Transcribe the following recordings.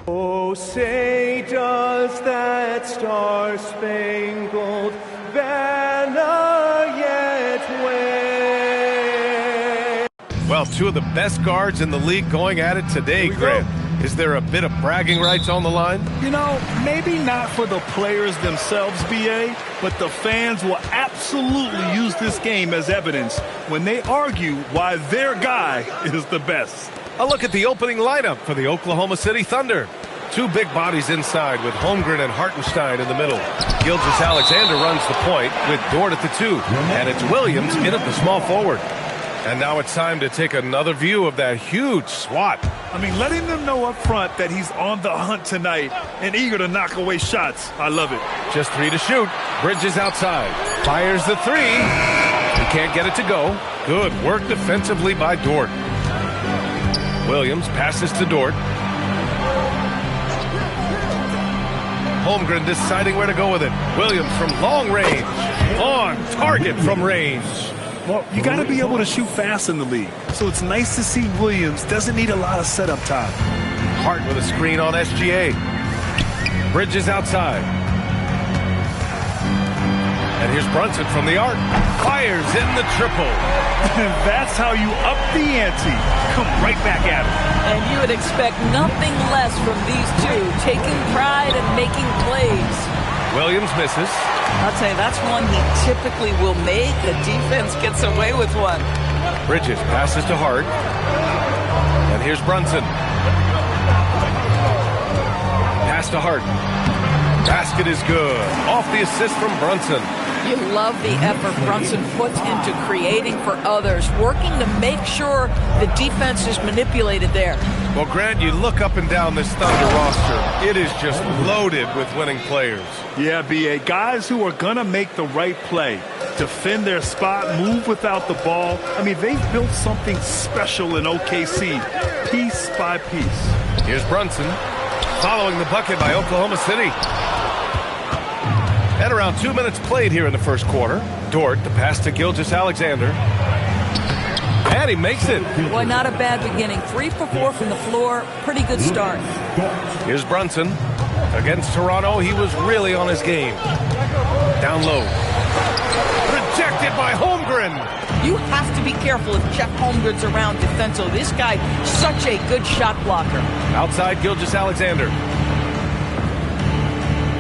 Oh, say does that star-spangled banner yet wave? Well, two of the best guards in the league going at it today, Grant. Is there a bit of bragging rights on the line? You know, maybe not for the players themselves, B.A., but the fans will absolutely use this game as evidence when they argue why their guy is the best. A look at the opening lineup for the Oklahoma City Thunder. Two big bodies inside with Holmgren and Hartenstein in the middle. Gilgeous-Alexander runs the point with Dort at the 2. And it's Williams in at the small forward. And now it's time to take another view of that huge swat. I mean, letting them know up front that he's on the hunt tonight and eager to knock away shots. I love it. Just 3 to shoot. Bridges outside. Fires the 3. He can't get it to go. Good work defensively by Dort. Williams passes to Dort. Holmgren deciding where to go with it. Williams from long range. On target from range. Well, you got to be able to shoot fast in the league. So it's nice to see Williams doesn't need a lot of setup time. Hart with a screen on SGA. Bridges outside. And here's Brunson from the arc. Fires in the triple. And that's how you up the ante. Come right back at him. And you would expect nothing less from these two, taking pride and making plays. Williams misses. I'll tell you, that's one he typically will make. The defense gets away with one. Bridges passes to Hart. And here's Brunson. Pass to Hart. Basket is good. Off the assist from Brunson. You love the effort Brunson puts into creating for others, working to make sure the defense is manipulated there. Well, Grant, you look up and down this Thunder roster. It is just loaded with winning players. Yeah, B.A. Guys who are going to make the right play, defend their spot, move without the ball. I mean, they've built something special in OKC, piece by piece. Here's Brunson, following the bucket by Oklahoma City. And around 2 minutes played here in the first quarter. Dort, the pass to Gilgeous-Alexander. And he makes it. Boy, not a bad beginning. 3 for 4 from the floor. Pretty good start. Here's Brunson. Against Toronto, he was really on his game. Down low. Rejected by Holmgren. You have to be careful if Jeff Holmgren's around defensively. This guy, such a good shot blocker. Outside Gilgeous-Alexander.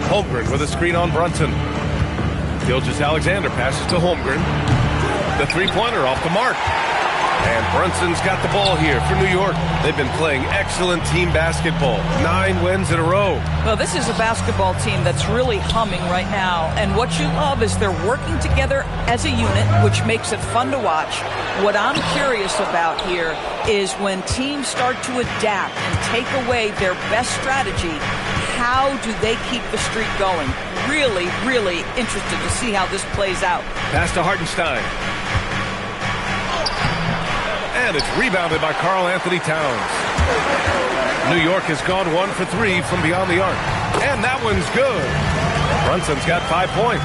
Holmgren with a screen on Brunson. Gilgeous-Alexander passes to Holmgren. The three-pointer off the mark. And Brunson's got the ball here for New York. They've been playing excellent team basketball. 9 wins in a row. Well, this is a basketball team that's really humming right now. And what you love is they're working together as a unit, which makes it fun to watch. What I'm curious about here is when teams start to adapt and take away their best strategy, how do they keep the streak going? Really, really interested to see how this plays out. Pass to Hartenstein. And it's rebounded by Karl Anthony Towns. New York has gone 1 for 3 from beyond the arc. And that one's good. Brunson's got 5 points.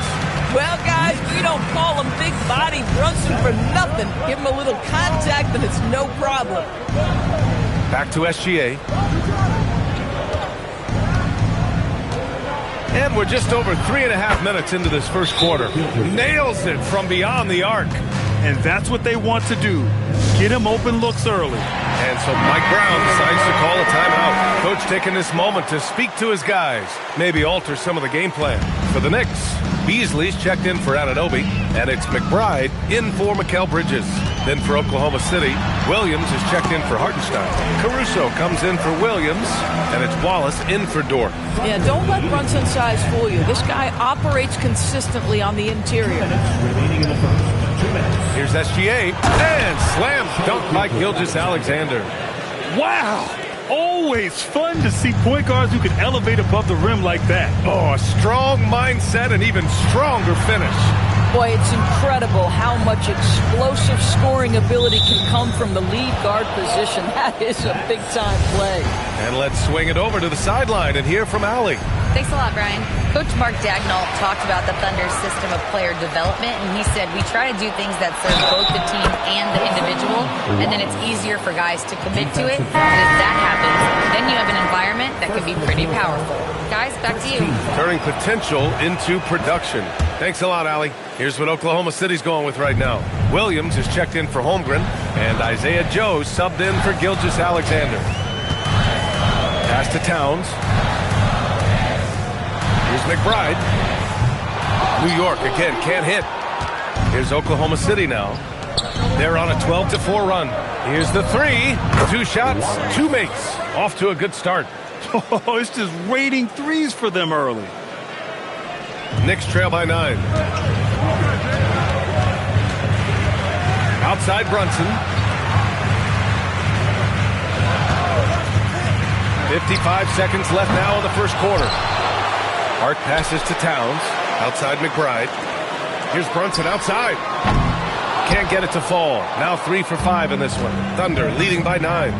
Well, guys, we don't call him big body Brunson for nothing. Give him a little contact and it's no problem. Back to SGA. And we're just over 3.5 minutes into this first quarter. Nails it from beyond the arc. And that's what they want to do. Get him open looks early. And so Mike Brown decides to call a timeout. Coach taking this moment to speak to his guys. Maybe alter some of the game plan. For the Knicks, Beasley's checked in for Anunoby. And it's McBride in for Mikal Bridges. Then for Oklahoma City, Williams is checked in for Hartenstein. Caruso comes in for Williams. And it's Wallace in for Dort. Yeah, don't let Brunson's size fool you. This guy operates consistently on the interior. Here's SGA, and slam dunk by Gilgeous-Alexander. Wow! Always fun to see point guards who can elevate above the rim like that. Oh, a strong mindset and even stronger finish. Boy, it's incredible how much explosive scoring ability can come from the lead guard position. That is a big-time play. And let's swing it over to the sideline and hear from Allie. Thanks a lot, Brian. Coach Mark Dagnall talked about the Thunder's system of player development, and he said, we try to do things that serve both the team and the individual, and then it's easier for guys to commit to it. And if that happens, then you have an environment that can be powerful. Guys, back to you. Turning potential into production. Thanks a lot, Allie. Here's what Oklahoma City's going with right now. Williams is checked in for Holmgren, and Isaiah Joe subbed in for Gilgeous-Alexander. Pass to Towns. Here's McBride. New York again can't hit. Here's Oklahoma City now. They're on a 12-4 run. Here's the three. 2 shots, 2 makes. Off to a good start. Oh, it's just raining threes for them early. Knicks trail by 9. Outside Brunson. 55 seconds left now in the first quarter. Hart passes to Towns. Outside McBride. Here's Brunson outside. Can't get it to fall. Now 3 for 5 in this one. Thunder leading by 9.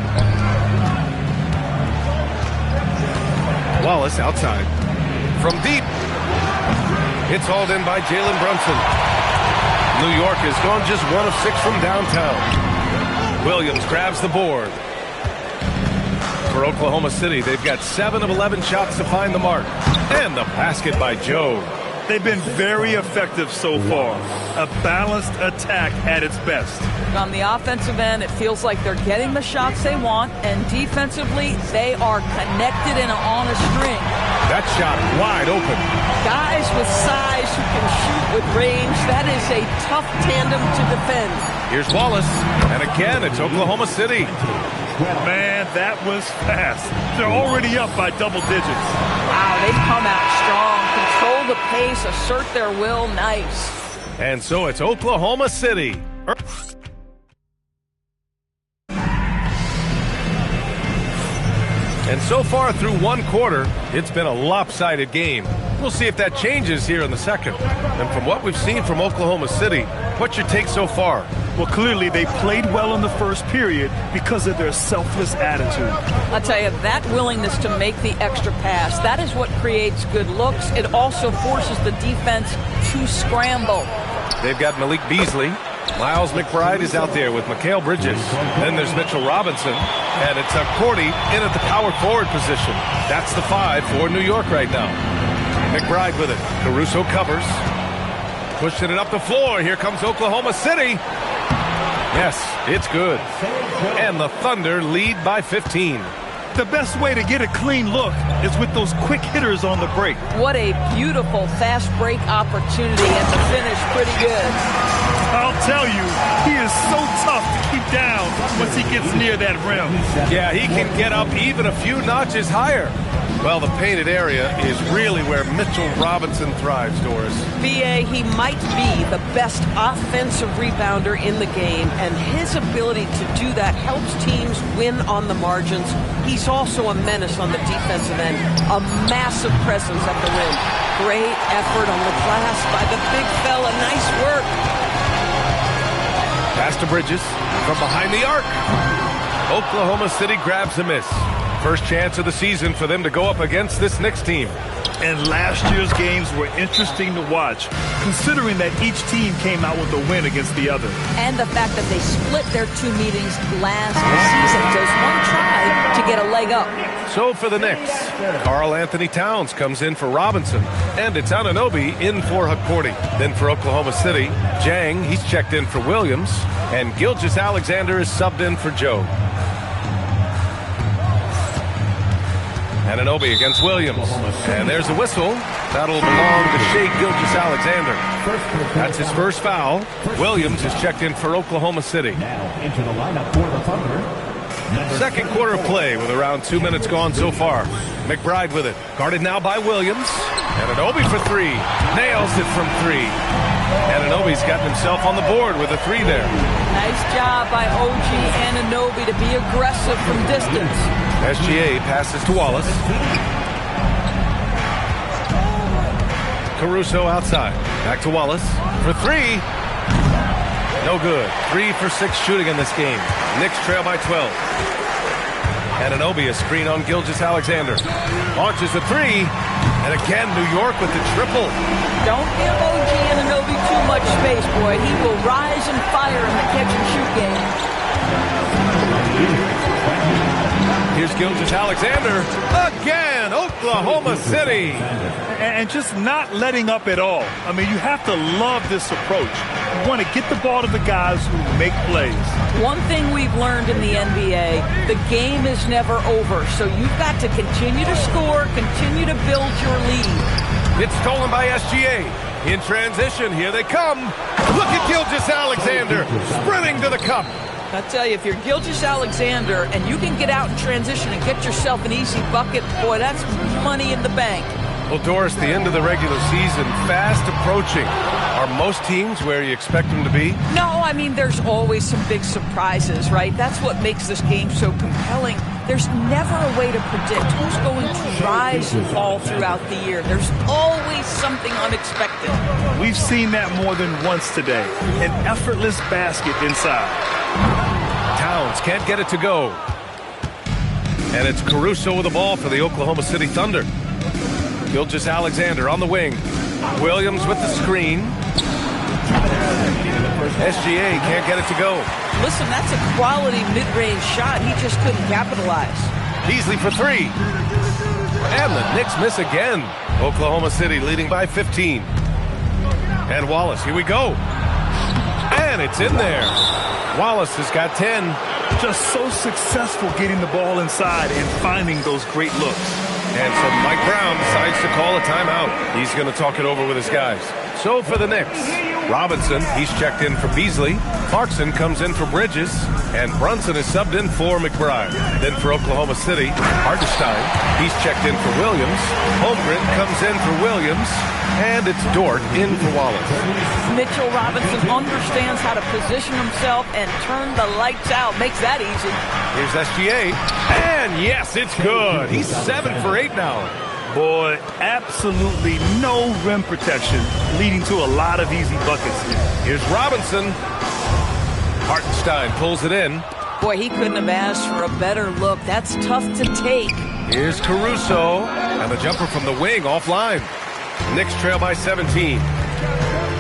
Wallace outside. From deep. It's hauled in by Jalen Brunson. New York has gone just 1 of 6 from downtown. Williams grabs the board. For Oklahoma City, they've got 7 of 11 shots to find the mark. And the basket by Joe. They've been very effective so far. A balanced attack at its best. On the offensive end, it feels like they're getting the shots they want, and defensively, they are connected and on a string. That shot wide open. Guys with size who can shoot with range, that is a tough tandem to defend. Here's Wallace, and again, it's Oklahoma City. Man, that was fast. They're already up by double digits. Wow, they've come out strong. Control the pace, assert their will. Nice. And so it's Oklahoma City. And so far through 1 quarter, it's been a lopsided game. We'll see if that changes here in the second. And from what we've seen from Oklahoma City, what's your take so far? Well, clearly they played well in the first period because of their selfless attitude. I'll tell you, that willingness to make the extra pass, that is what creates good looks. It also forces the defense to scramble. They've got Malik Beasley. Miles McBride is out there with Mikal Bridges. Then there's Mitchell Robinson. And it's Cordy in at the power forward position. That's the 5 for New York right now. McBride with it. Caruso covers. Pushing it up the floor. Here comes Oklahoma City. Yes, it's good. And the Thunder lead by 15. The best way to get a clean look is with those quick hitters on the break. What a beautiful fast break opportunity, and the finish pretty good. I'll tell you, he is so tough to keep down once he gets near that rim. Yeah, he can get up even a few notches higher. Well, the painted area is really where Mitchell Robinson thrives, Doris. B.A., he might be the best offensive rebounder in the game, and his ability to do that helps teams win on the margins. He's also a menace on the defensive end, a massive presence at the rim. Great effort on the glass by the big fella. Nice work. Pass to Bridges from behind the arc. Oklahoma City grabs a miss. First chance of the season for them to go up against this Knicks team. And last year's games were interesting to watch, considering that each team came out with a win against the other. And the fact that they split their 2 meetings last season. Does one try to get a leg up? So for the Knicks, Karl Anthony Towns comes in for Robinson, and it's Anunoby in for Hakordi. Then for Oklahoma City, Jang, he's checked in for Williams, and Gilgeous-Alexander is subbed in for Joe. Anunoby against Williams. And there's a whistle. That'll belong to Shai Gilgeous-Alexander. That's his first foul. Williams is checked in for Oklahoma City. Now into the lineup for the Thunder. Second quarter of play with around 2 minutes gone so far. McBride with it. Guarded now by Williams. Anunoby for 3. Nails it from 3. Anunoby's gotten himself on the board with a 3 there. Nice job by OG Anunoby to be aggressive from distance. SGA passes to Wallace. Caruso outside. Back to Wallace for 3. No good. 3 for 6 shooting in this game. Knicks trail by 12. Anunoby a screen on Gilgeous-Alexander. Launches a 3. And again, New York with the triple. Don't give OG Anunoby too much space, boy. He will rise and fire in the catch-and-shoot game. Here's Here's Gilgeous Alexander again, Oklahoma City. And just not letting up at all. I mean, you have to love this approach. You want to get the ball to the guys who make plays. One thing we've learned in the NBA, the game is never over. So you've got to continue to score, continue to build your lead. It's stolen by SGA. In transition, here they come. Look at Gilgeous Alexander sprinting to the cup. I tell you, if you're Gilgeous Alexander and you can get out in transition and get yourself an easy bucket, boy, that's money in the bank. Well, Doris, the end of the regular season fast approaching. Are most teams where you expect them to be? No, I mean, there's always some big surprises, right? That's what makes this game so compelling. There's never a way to predict who's going to rise and fall throughout the year. There's always something unexpected. We've seen that more than once today. An effortless basket inside. Towns can't get it to go. And it's Caruso with the ball for the Oklahoma City Thunder. Gilgeous Alexander on the wing. Williams with the screen. SGA can't get it to go. Listen, that's a quality mid-range shot. He just couldn't capitalize. Beasley for three. And the Knicks miss again. Oklahoma City leading by 15. And Wallace, here we go. And it's in there. Wallace has got 10. Just so successful getting the ball inside and finding those great looks. And so Mike Brown decides to call a timeout. He's going to talk it over with his guys. So for the Knicks, Robinson, he's checked in for Beasley. Clarkson comes in for Bridges. And Brunson is subbed in for McBride. Then for Oklahoma City, Hartenstein, he's checked in for Williams. Holmgren comes in for Williams. And it's Dort in for Wallace. Mitchell Robinson understands how to position himself and turn the lights out. Makes that easy. Here's SGA. And yes, it's good. He's 7 for 8 now. Boy, absolutely no rim protection, leading to a lot of easy buckets here. Here's Robinson. Hartenstein pulls it in. Boy, he couldn't have asked for a better look. That's tough to take. Here's Caruso. And the jumper from the wing offline. Knicks trail by 17.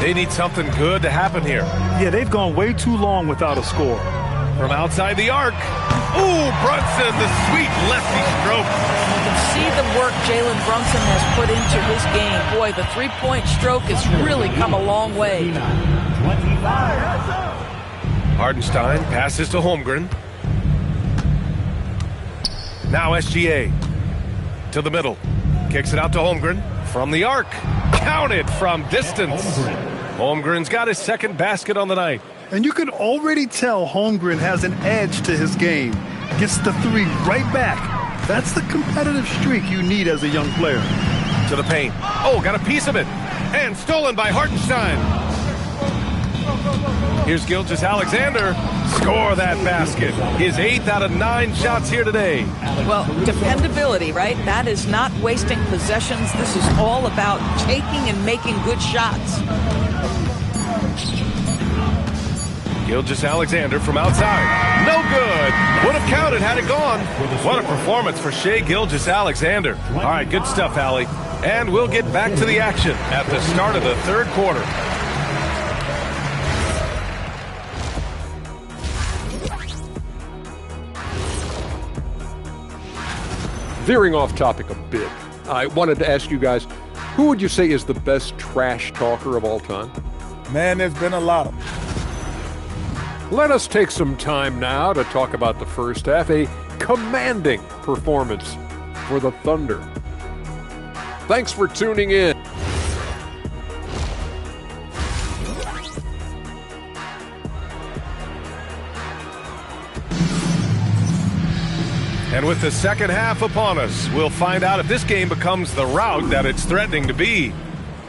They need something good to happen here. Yeah, they've gone way too long without a score. From outside the arc. Ooh, Brunson, the sweet lefty stroke. You can see the work Jalen Brunson has put into his game. Boy, the three-point stroke has really come a long way. Hartenstein passes to Holmgren. Now SGA to the middle. Kicks it out to Holmgren from the arc. Counted from distance. Holmgren's got his second basket on the night. And you can already tell Holmgren has an edge to his game. Gets the three right back. That's the competitive streak you need as a young player. To the paint. Oh, got a piece of it. And stolen by Hartenstein. Here's Gilgeous Alexander. Score that basket. His 8th out of 9 shots here today. Well, dependability, right? That is not wasting possessions. This is all about taking and making good shots. Gilgeous Alexander from outside. No good. Would have counted had it gone. What a performance for Shai Gilgeous-Alexander. All right, good stuff, Allie. And we'll get back to the action at the start of the third quarter. Veering off topic a bit, I wanted to ask you guys, who would you say is the best trash talker of all time? Man, there's been a lot of them. Let us take some time now to talk about the first half, a commanding performance for the Thunder. Thanks for tuning in. And with the second half upon us, we'll find out if this game becomes the rout that it's threatening to be.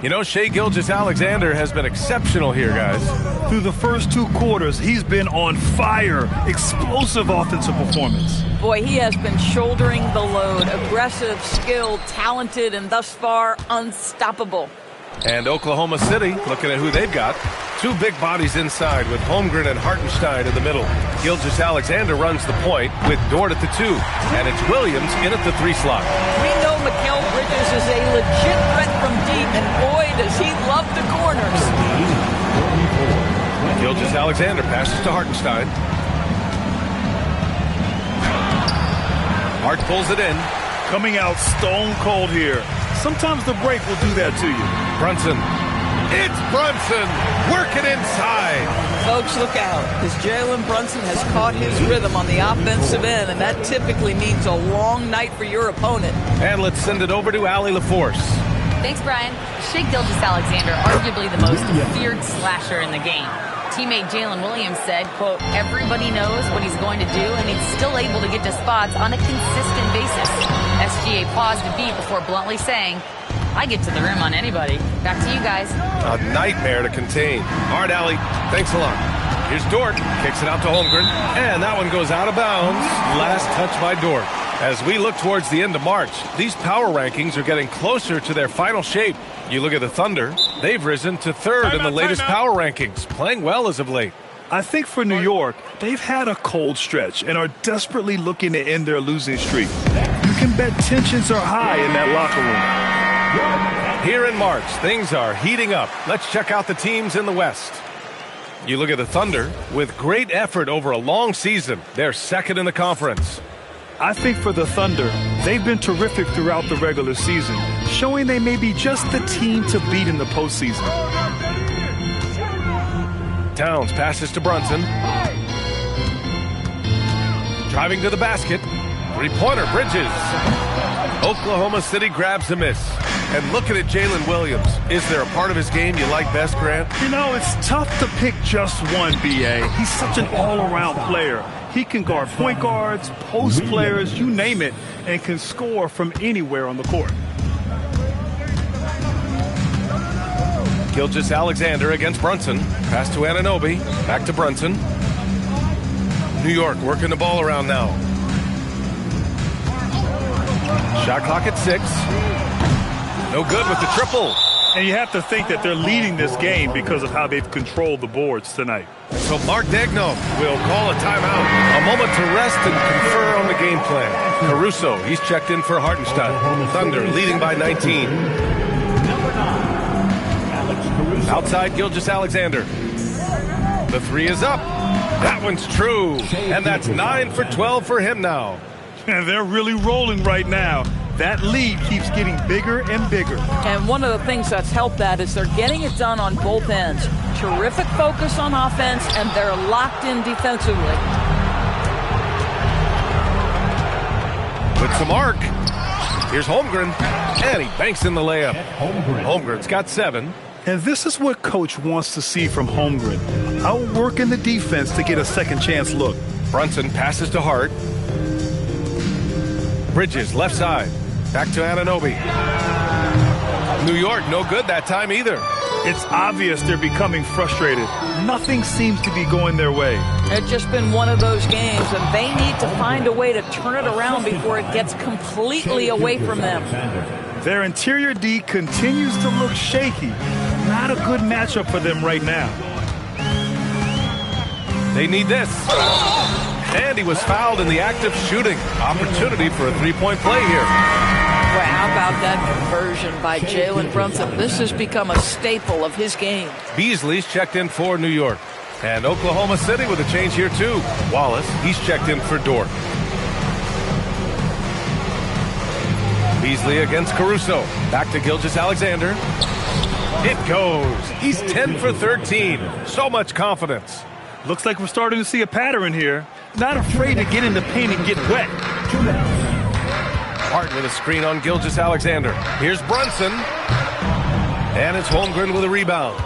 You know, Shai Gilgeous-Alexander has been exceptional here, guys. Through the first 2 quarters, he's been on fire. Explosive offensive performance. Boy, he has been shouldering the load. Aggressive, skilled, talented, and thus far, unstoppable. And Oklahoma City, looking at who they've got. 2 big bodies inside with Holmgren and Hartenstein in the middle. Gilgeous-Alexander runs the point with Dort at the 2. And it's Williams in at the 3 slot. We know Mikal Bridges is a legit threat from deep, and boy, does he love the corners. Gilgeous-Alexander passes to Hartenstein. Hart pulls it in. Coming out stone cold here. Sometimes the break will do that to you. Brunson. It's Brunson working inside. Folks, look out, because Jalen Brunson has caught his rhythm on the offensive end, and that typically means a long night for your opponent. And let's send it over to Allie LaForce. Thanks, Brian. Shea Gilgeous-Alexander, arguably the most feared slasher in the game. Teammate Jalen Williams said, quote, everybody knows what he's going to do, and he's still able to get to spots on a consistent basis. SGA paused a beat before bluntly saying, I get to the rim on anybody. Back to you guys. A nightmare to contain. All right, Allie, thanks a lot. Here's Dort, kicks it out to Holmgren, and that one goes out of bounds. Last touch by Dort. As we look towards the end of March, these power rankings are getting closer to their final shape. You look at the Thunder, they've risen to third in the latest power rankings, playing well as of late. I think for New York, they've had a cold stretch and are desperately looking to end their losing streak. You can bet tensions are high in that locker room. Here in March, things are heating up. Let's check out the teams in the West. You look at the Thunder, with great effort over a long season, they're second in the conference. I think for the Thunder, they've been terrific throughout the regular season, showing they may be just the team to beat in the postseason. Towns passes to Brunson. Driving to the basket. Three-pointer, Bridges. Oklahoma City grabs a miss. And looking at Jalen Williams, is there a part of his game you like best, Grant? You know, it's tough to pick just one, B.A. He's such an all-around player. He can guard point guards, post players, you name it, and can score from anywhere on the court. Gilgeous-Alexander against Brunson. Pass to Anunoby. Back to Brunson. New York working the ball around now. Shot clock at 6. No good with the triple. And you have to think that they're leading this game because of how they've controlled the boards tonight. So Mark Daigneault will call a timeout. A moment to rest and confer on the game plan. Caruso, he's checked in for Hartenstein. Thunder leading by 19. Outside Gilgeous-Alexander. The three is up. That one's true. And that's 9 for 12 for him now. And they're really rolling right now. That lead keeps getting bigger and bigger. And one of the things that's helped that is they're getting it done on both ends. Terrific focus on offense, and they're locked in defensively. With some arc. Here's Holmgren. And he banks in the layup. Holmgren's got 7. And this is what Coach wants to see from Holmgren. Outworking the defense to get a second chance look. Brunson passes to Hart. Bridges, left side. Back to Anunoby. New York, no good that time either. It's obvious they're becoming frustrated. Nothing seems to be going their way. It's just been one of those games, and they need to find a way to turn it around before it gets completely away from them. Their interior D continues to look shaky. Not a good matchup for them right now. They need this. And he was fouled in the act of shooting. Opportunity for a three-point play here. Well, how about that conversion by Jalen Brunson? This has become a staple of his game. Beasley's checked in for New York. And Oklahoma City with a change here too. Wallace, he's checked in for Dort. Beasley against Caruso. Back to Gilgeous-Alexander. It goes. He's 10 for 13. So much confidence. Looks like we're starting to see a pattern here. Not afraid to get in the paint and get wet. Hart with a screen on Gilgeous-Alexander. Here's Brunson. And it's Holmgren with a rebound.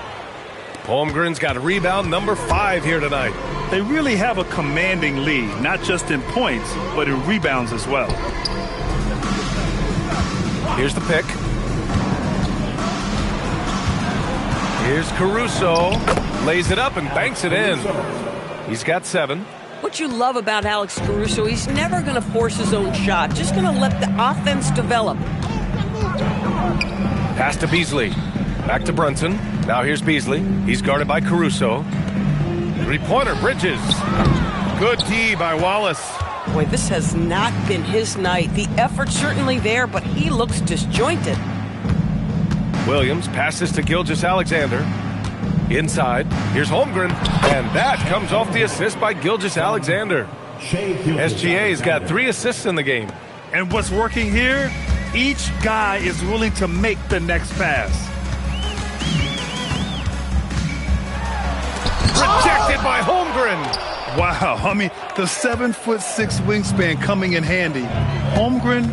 Holmgren's got a rebound number 5 here tonight. They really have a commanding lead, not just in points, but in rebounds as well. Here's the pick. Here's Caruso. Lays it up and banks it in. He's got 7. What you love about Alex Caruso, he's never going to force his own shot. Just going to let the offense develop. Pass to Beasley. Back to Brunson. Now here's Beasley. He's guarded by Caruso. Three-pointer, Bridges. Good D by Wallace. Boy, this has not been his night. The effort's certainly there, but he looks disjointed. Williams passes to Gilgeous-Alexander. Inside, here's Holmgren. And that comes off the assist by Gilgeous-Alexander. SGA's got 3 assists in the game. And what's working here? Each guy is willing to make the next pass. Rejected by Holmgren. Wow, I mean, the 7'6" wingspan coming in handy. Holmgren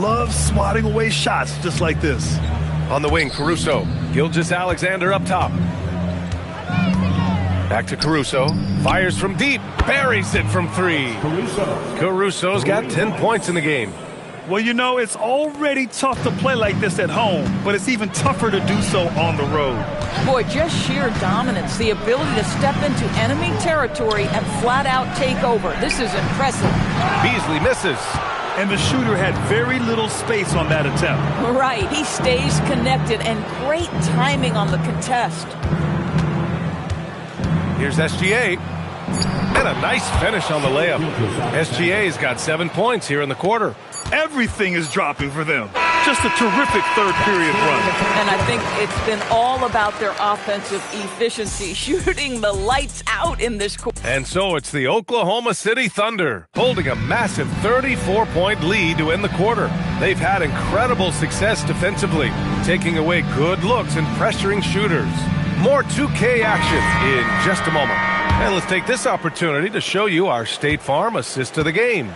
loves swatting away shots just like this. On the wing, Caruso. Gilgeous-Alexander up top. Back to Caruso. Fires from deep. Buries it from 3. Caruso's got 10 points in the game. Well, you know, it's already tough to play like this at home, but it's even tougher to do so on the road. Boy, just sheer dominance, the ability to step into enemy territory and flat out take over. This is impressive. Beasley misses. And the shooter had very little space on that attempt. Right, he stays connected, and great timing on the contest. Here's SGA. And a nice finish on the layup. SGA's got 7 points here in the quarter. Everything is dropping for them. Just a terrific third period run. And I think it's been all about their offensive efficiency, shooting the lights out in this quarter. And so it's the Oklahoma City Thunder holding a massive 34-point lead to end the quarter. They've had incredible success defensively, taking away good looks and pressuring shooters. More 2K action in just a moment. And let's take this opportunity to show you our State Farm assist of the game.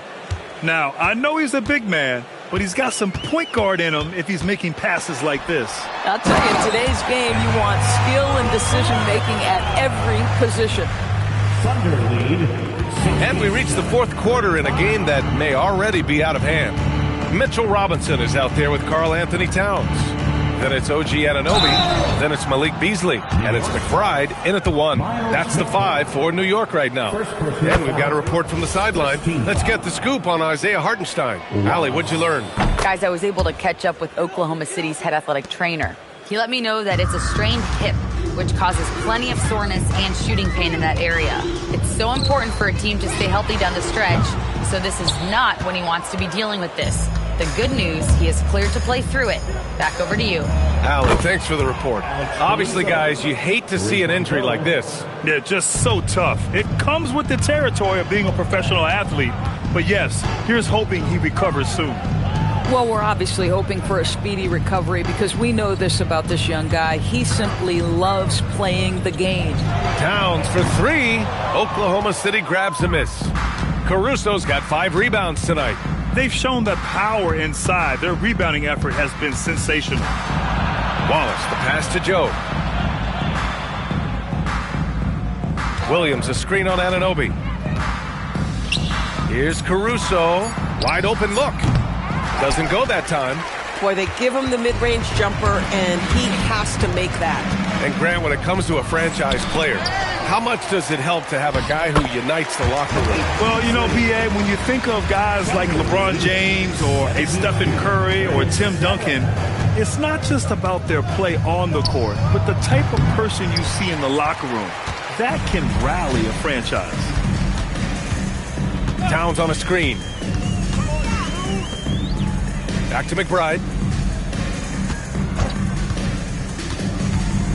Now, I know he's a big man, but he's got some point guard in him if he's making passes like this. I'll tell you, in today's game, you want skill and decision-making at every position. Thunder lead. And we reach the fourth quarter in a game that may already be out of hand. Mitchell Robinson is out there with Karl Anthony Towns. Then it's OG Anunoby. Then it's Malik Beasley. And it's McBride in at the 1. That's the 5 for New York right now. And we've got a report from the sideline. Let's get the scoop on Isaiah Hartenstein. Allie, what'd you learn? Guys, I was able to catch up with Oklahoma City's head athletic trainer. He let me know that it's a strained hip, which causes plenty of soreness and shooting pain in that area. It's so important for a team to stay healthy down the stretch, so this is not when he wants to be dealing with this. The good news, he is cleared to play through it. Back over to you. Allie, thanks for the report. Obviously, guys, you hate to see an injury like this. Yeah, just so tough. It comes with the territory of being a professional athlete. But yes, here's hoping he recovers soon. Well, we're obviously hoping for a speedy recovery because we know this about this young guy. He simply loves playing the game. Towns for 3. Oklahoma City grabs a miss. Caruso's got 5 rebounds tonight. They've shown that power inside. Their rebounding effort has been sensational. Wallace, the pass to Joe. Williams, a screen on Anunoby. Here's Caruso. Wide open look. Doesn't go that time. Boy, they give him the mid-range jumper, and he has to make that. And Grant, when it comes to a franchise player, how much does it help to have a guy who unites the locker room? Well, you know, B.A., when you think of guys like LeBron James or a Stephen Curry or Tim Duncan, it's not just about their play on the court, but the type of person you see in the locker room. That can rally a franchise. Towns on a screen. Back to McBride.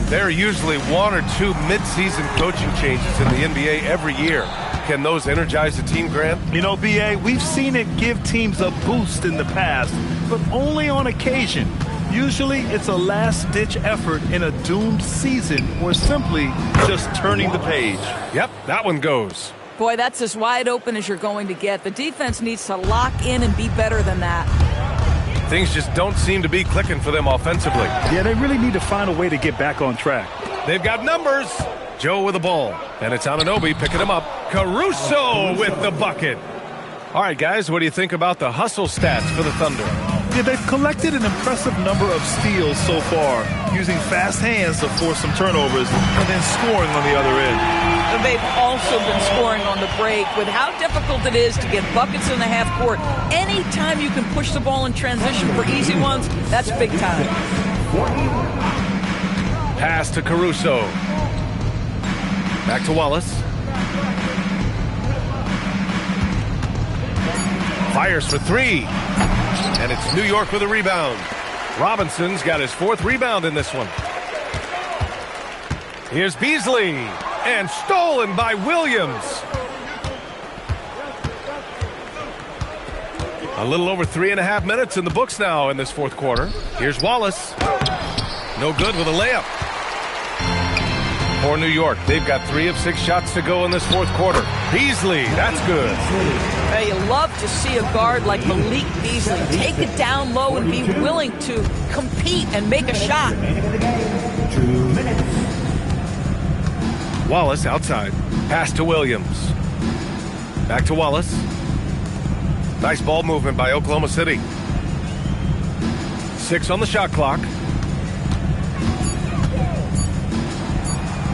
There are usually 1 or 2 mid-season coaching changes in the NBA every year. Can those energize the team, Grant? You know, B.A., we've seen it give teams a boost in the past, but only on occasion. Usually it's a last-ditch effort in a doomed season or simply just turning the page. Yep, that one goes. Boy, that's as wide open as you're going to get. The defense needs to lock in and be better than that. Things just don't seem to be clicking for them offensively. Yeah, they really need to find a way to get back on track. They've got numbers. Joe with the ball. And it's Anunoby picking him up. Caruso with the bucket. All right, guys, what do you think about the hustle stats for the Thunder? Yeah, they've collected an impressive number of steals so far, using fast hands to force some turnovers and then scoring on the other end. They've also been scoring on the break. With how difficult it is to get buckets in the half court, anytime you can push the ball in transition for easy ones, that's big time. Pass to Caruso. Back to Wallace. Fires for 3. And it's New York with a rebound. Robinson's got his 4th rebound in this one. Here's Beasley. And stolen by Williams. A little over 3.5 minutes in the books now in this fourth quarter. Here's Wallace. No good with a layup. For New York, they've got 3 of 6 shots to go in this fourth quarter. Beasley, that's good. Hey, you love to see a guard like Malik Beasley take it down low and be willing to compete and make a shot. 2 minutes. Wallace outside. Pass to Williams. Back to Wallace. Nice ball movement by Oklahoma City. 6 on the shot clock.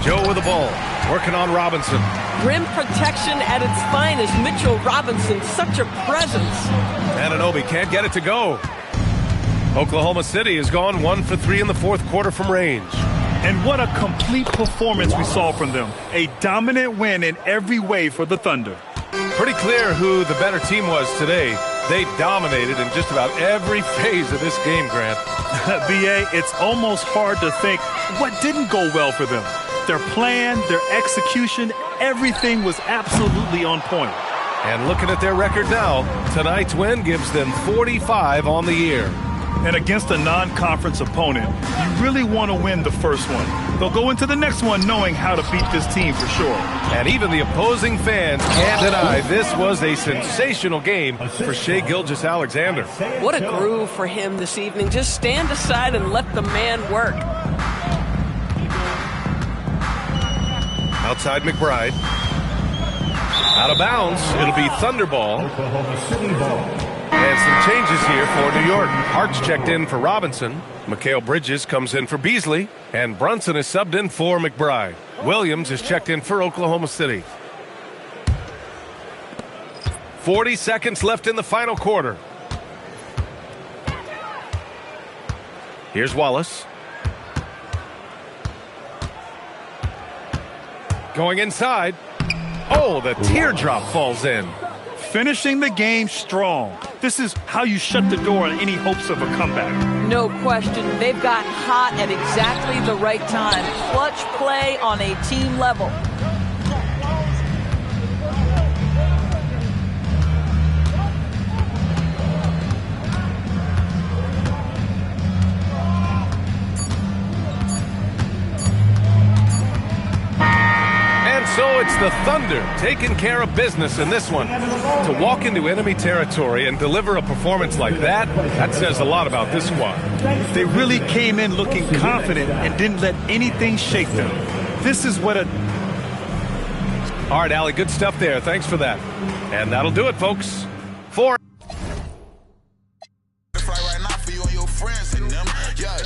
Joe with the ball. Working on Robinson. Rim protection at its finest. Mitchell Robinson, such a presence. Anunoby can't get it to go. Oklahoma City has gone 1 for 3 in the fourth quarter from range. And what a complete performance we saw from them. A dominant win in every way for the Thunder. Pretty clear who the better team was today. They dominated in just about every phase of this game, Grant. B.A., it's almost hard to think what didn't go well for them. Their plan, their execution, everything was absolutely on point. And looking at their record now, tonight's win gives them 45 on the year. And against a non-conference opponent, you really want to win the first one. They'll go into the next one knowing how to beat this team for sure. And even the opposing fans can't deny this was a sensational game for Shai Gilgeous-Alexander. What a groove for him this evening. Just stand aside and let the man work. Outside McBride. Out of bounds. It'll be Thunder ball. Oklahoma City ball. And some changes here for New York. Hart's checked in for Robinson. Mikal Bridges comes in for Beasley. And Brunson is subbed in for McBride. Williams is checked in for Oklahoma City. 40 seconds left in the final quarter. Here's Wallace. Going inside. Oh, the teardrop falls in. Finishing the game strong. This is how you shut the door on any hopes of a comeback. No question. They've gotten hot at exactly the right time. Clutch play on a team level. So it's the Thunder taking care of business in this one. To walk into enemy territory and deliver a performance like that, that says a lot about this squad. They really came in looking confident and didn't let anything shake them. This is what a... All right, Allie, good stuff there. Thanks for that. And that'll do it, folks. For... Right now for you and your friends and them. Yeah.